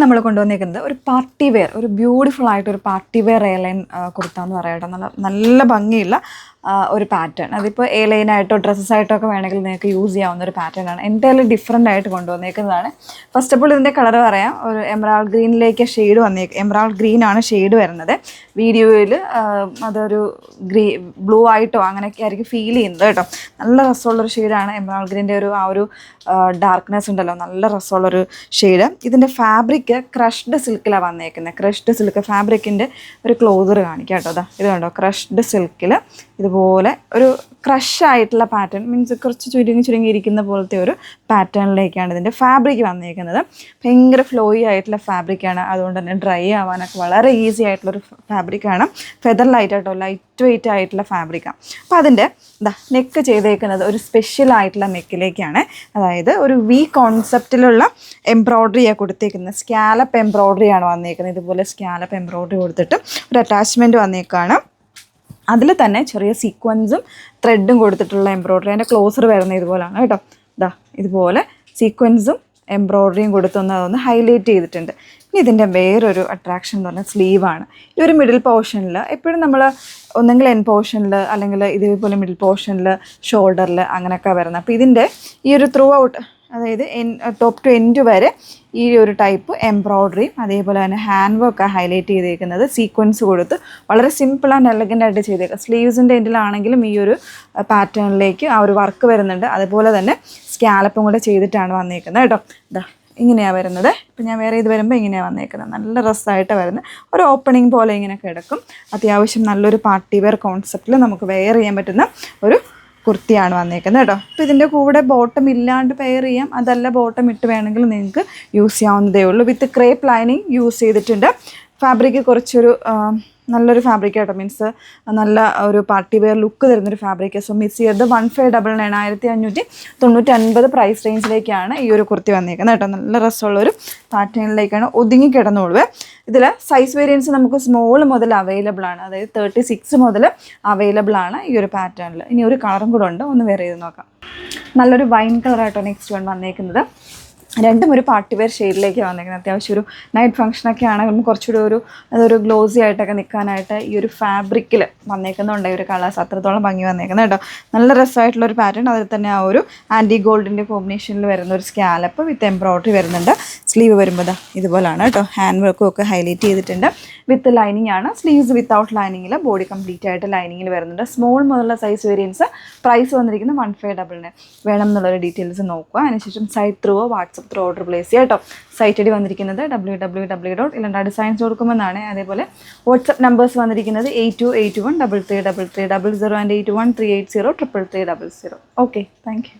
നമ്മൾ കൊണ്ടുവന്നിരിക്കുന്നത് ഒരു പാർട്ടി വെയർ, ഒരു ബ്യൂട്ടിഫുൾ ആയിട്ടൊരു പാർട്ടി വെയർ എയർലൈൻ കുർത്ത എന്ന് പറയട്ടെ. നല്ല ഭംഗിയുള്ള ഒരു പാറ്റേൺ. അതിപ്പോൾ എയർലൈനായിട്ടോ ഡ്രസ്സസായിട്ടോ ഒക്കെ വേണമെങ്കിൽ നിങ്ങൾക്ക് യൂസ് ചെയ്യാവുന്ന ഒരു പാറ്റേൺ ആണ്. എൻ്റയർലി ഡിഫറെൻ്റ് ആയിട്ട് കൊണ്ടുവന്നേക്കുന്നതാണ്. ഫസ്റ്റ് ഓഫ് ഓൾ ഇതിൻ്റെ കളർ പറയാം. ഒരു എമറാൾഡ് ഗ്രീനിലേക്ക് ഷെയ്ഡ് എമറാൾഡ് ഗ്രീനാണ് ഷെയ്ഡ് വരുന്നത്. വീഡിയോയിൽ അതൊരു ബ്ലൂ ആയിട്ടോ അങ്ങനെയൊക്കെ ആയിരിക്കും ഫീൽ ചെയ്യുന്നത് കേട്ടോ. നല്ല രസമുള്ളൊരു ഷെയ്ഡാണ് എമറാൾഡ് ഗ്രീൻ്റെ ഒരു ഡാർക്ക്നെസ് ഉണ്ടല്ലോ, നല്ല രസമുള്ളൊരു ഷെയ്ഡ്. ഇതിൻ്റെ ഫാബ്രിക് ക്രഷ്ഡ് സിൽക്കിലാണ് വന്നേക്കുന്നത്. ക്രഷ്ഡ് സിൽക്ക് ഫാബ്രിക്കിൻ്റെ ഒരു ക്ലോസർ കാണിക്കാം കേട്ടോ. അതാ ഇത് കണ്ടോ, ക്രഷ്ഡ് സിൽക്കിൽ ഇതുപോലെ ഒരു ക്രഷായിട്ടുള്ള പാറ്റേൺ, മീൻസ് കുറച്ച് ചുരുങ്ങി ഇരിക്കുന്ന പോലത്തെ ഒരു പാറ്റേണിലേക്കാണ് ഇതിൻ്റെ ഫാബ്രിക് വന്നിരിക്കുന്നത്. ഭയങ്കര ഫ്ലോയി ആയിട്ടുള്ള ഫാബ്രിക്കാണ്, അതുകൊണ്ട് തന്നെ ഡ്രൈ ആവാനൊക്കെ വളരെ ഈസി ആയിട്ടുള്ളൊരു ഫാബ്രിക്കാണ്. ഫെദർ ലൈറ്റ് വെയിറ്റ് ആയിട്ടുള്ള ഫാബ്രിക്കാണ്. അപ്പോൾ അതിൻ്റെ നെക്ക് ചെയ്തേക്കുന്നത് ഒരു സ്പെഷ്യൽ ആയിട്ടുള്ള നെക്കിലേക്കാണ്. അതായത് ഒരു വി കോൺസെപ്റ്റിലുള്ള എംബ്രോയ്ഡറിയാണ് കൊടുത്തേക്കുന്നത്. സ്കാലപ്പ് എംബ്രോയ്ഡറിയാണ് വന്നേക്കുന്നത്. ഇതുപോലെ സ്കാലപ്പ് എംബ്രോയ്ഡറി കൊടുത്തിട്ട് ഒരു അറ്റാച്ച്മെൻറ്റ് വന്നേക്കാണ്. അതിൽ തന്നെ ചെറിയ സീക്വൻസും ത്രെഡും കൊടുത്തിട്ടുള്ള എംബ്രോയ്ഡറി. അതിൻ്റെ ക്ലോസർ വരുന്നത് ഇതുപോലെയാണ് കേട്ടോ. ഇതുപോലെ സീക്വൻസും എംബ്രോയ്ഡറിയും കൊടുത്തൊന്ന് ഹൈലൈറ്റ് ചെയ്തിട്ടുണ്ട്. ഇനി ഇതിൻ്റെ വേറൊരു അട്രാക്ഷൻ എന്ന് പറഞ്ഞാൽ സ്ലീവാണ്. ഈ ഒരു മിഡിൽ പോർഷനിൽ എപ്പോഴും നമ്മൾ ഒന്നെങ്കിൽ എൻ പോർഷനിൽ അല്ലെങ്കിൽ ഇതേപോലെ മിഡിൽ പോർഷനിൽ ഷോൾഡറിൽ അങ്ങനെയൊക്കെ വരുന്നത്. അപ്പോൾ ഇതിൻ്റെ ഈ ഒരു ത്രൂ ഔട്ട്, അതായത് ടോപ്പ് ടു എൻഡ് വരെ ഈ ഒരു ടൈപ്പ് എംബ്രോയ്ഡറിയും അതേപോലെ തന്നെ ഹാൻഡ് വർക്ക് ഹൈലൈറ്റ് ചെയ്തേക്കുന്നത് സീക്വൻസ് കൊടുത്ത് വളരെ സിമ്പിൾ ആൻഡ് എലഗൻ്റ് ആയിട്ട് ചെയ്തേക്കുക. സ്ലീവ്സിൻ്റെ എൻഡിലാണെങ്കിലും ഈ ഒരു പാറ്റേണിലേക്ക് ആ ഒരു വർക്ക് വരുന്നുണ്ട്. അതുപോലെ തന്നെ സ്കാലപ്പും കൂടെ ചെയ്തിട്ടാണ് വന്നേക്കുന്നത് കേട്ടോ. ഇങ്ങനെയാണ് വരുന്നത്. ഇപ്പം ഞാൻ വേറെ ഇത് വരുമ്പോൾ ഇങ്ങനെയാണ് വന്നേക്കുന്നത്. നല്ല രസമായിട്ട് വരുന്നത്. ഒരു ഓപ്പണിംഗ് പോലെ ഇങ്ങനെ കിടക്കും. അത്യാവശ്യം നല്ലൊരു പാർട്ടി വെയർ കോൺസെപ്റ്റിൽ നമുക്ക് വെയർ ചെയ്യാൻ പറ്റുന്ന ഒരു കുർത്തിയാണ് വന്നേക്കുന്നത് കേട്ടോ. അപ്പോൾ ഇതിൻ്റെ കൂടെ ബോട്ടം ഇല്ലാണ്ട് പെയർ ചെയ്യാം, അതല്ല ബോട്ടം ഇട്ട് വേണമെങ്കിൽ നിങ്ങൾക്ക് യൂസ് ചെയ്യാവുന്നതേ ഉള്ളൂ. വിത്ത് ക്രേപ്പ് ലൈനിങ് യൂസ് ചെയ്തിട്ടുണ്ട്. ഫാബ്രിക് കുറച്ചൊരു നല്ലൊരു ഫാബ്രിക് കേട്ടോ, മീൻസ് നല്ല ഒരു പാർട്ടി വെയർ ലുക്ക് തരുന്നൊരു ഫാബ്രിക്. സോ മിസ് ചെയ്ത് 1599 1599 പ്രൈസ് റേഞ്ചിലേക്കാണ് ഈ ഒരു കുർത്തി വന്നേക്കുന്നത് കേട്ടോ. നല്ല രസമുള്ളൊരു പാറ്റേണിലേക്കാണ് ഒതുങ്ങി കിടന്നുള്ളൂ. ഇതിൽ സൈസ് വേരിയൻസ് നമുക്ക് സ്മോൾ മുതൽ അവൈലബിൾ ആണ്. അതായത് 36 മുതൽ അവൈലബിൾ ആണ് ഈ ഒരു പാറ്റേണിൽ. ഇനി ഒരു കളറും കൂടെ ഉണ്ട്, ഒന്ന് വേറെ ചെയ്ത് നോക്കാം. നല്ലൊരു വൈൻ കളറായിട്ടോ നെക്സ്റ്റ് വൺ വന്നേക്കുന്നത്. രണ്ടും ഒരു പാർട്ടി വെയർ ഷെയ്ഡിലേക്ക് വന്നേക്കുന്നത്. അത്യാവശ്യം ഒരു നൈറ്റ് ഫംഗ്ഷനൊക്കെ ആണെങ്കിൽ കുറച്ചുകൂടി അതൊരു ഗ്ലോസി ആയിട്ടൊക്കെ നിൽക്കാനായിട്ട് ഈ ഒരു ഫാബ്രിക്കിൽ വന്നേക്കുന്നുണ്ട്. ഈ ഒരു കളേഴ്സ് അത്രത്തോളം ഭംഗി വന്നേക്കുന്നത് കേട്ടോ. നല്ല രസമായിട്ടുള്ളൊരു പാറ്റേൺ. അതിൽ തന്നെ ആ ഒരു ആൻറ്റി ഗോൾഡിൻ്റെ കോമ്പിനേഷനിൽ വരുന്ന ഒരു സ്കാലപ്പ് വിത്ത് എംബ്രോയ്ഡറി വരുന്നുണ്ട്. സ്ലീവ് വരുമ്പോൾ ഇതുപോലാണ് കേട്ടോ. ഹാൻഡ് വർക്കും ഒക്കെ ഹൈലൈറ്റ് ചെയ്തിട്ടുണ്ട്. വിത്ത് ലൈനിങ് ആണ്. സ്ലീവ്സ് വിത്തൗട്ട് ലൈനിങ്ങിൽ, ബോഡി കംപ്ലീറ്റ് ആയിട്ട് ലൈനിങ്ങിൽ വരുന്നുണ്ട്. സ്മോൾ മുതലുള്ള സൈസ് വേരിയൻസ്. പ്രൈസ് വന്നിരിക്കുന്നത് 1599 വേണം എന്നുള്ളൊരു ഡീറ്റെയിൽസ് നോക്കുക. അതിനുശേഷം സൈറ്റ് ത്രൂവോ വാട്സപ്പ് ത്രൂ ഓർഡർ പ്ലേസ് ചെയ്യുക കേട്ടോ. സൈറ്റ് ഐ ഡി വന്നിരിക്കുന്നത് www.ilandadesigns.com എന്നാണ്. അതേപോലെ വാട്സപ്പ് നമ്പേഴ്സ് വന്നിരിക്കുന്നത് 8281 333300 and 8138033300. Okay, thank you.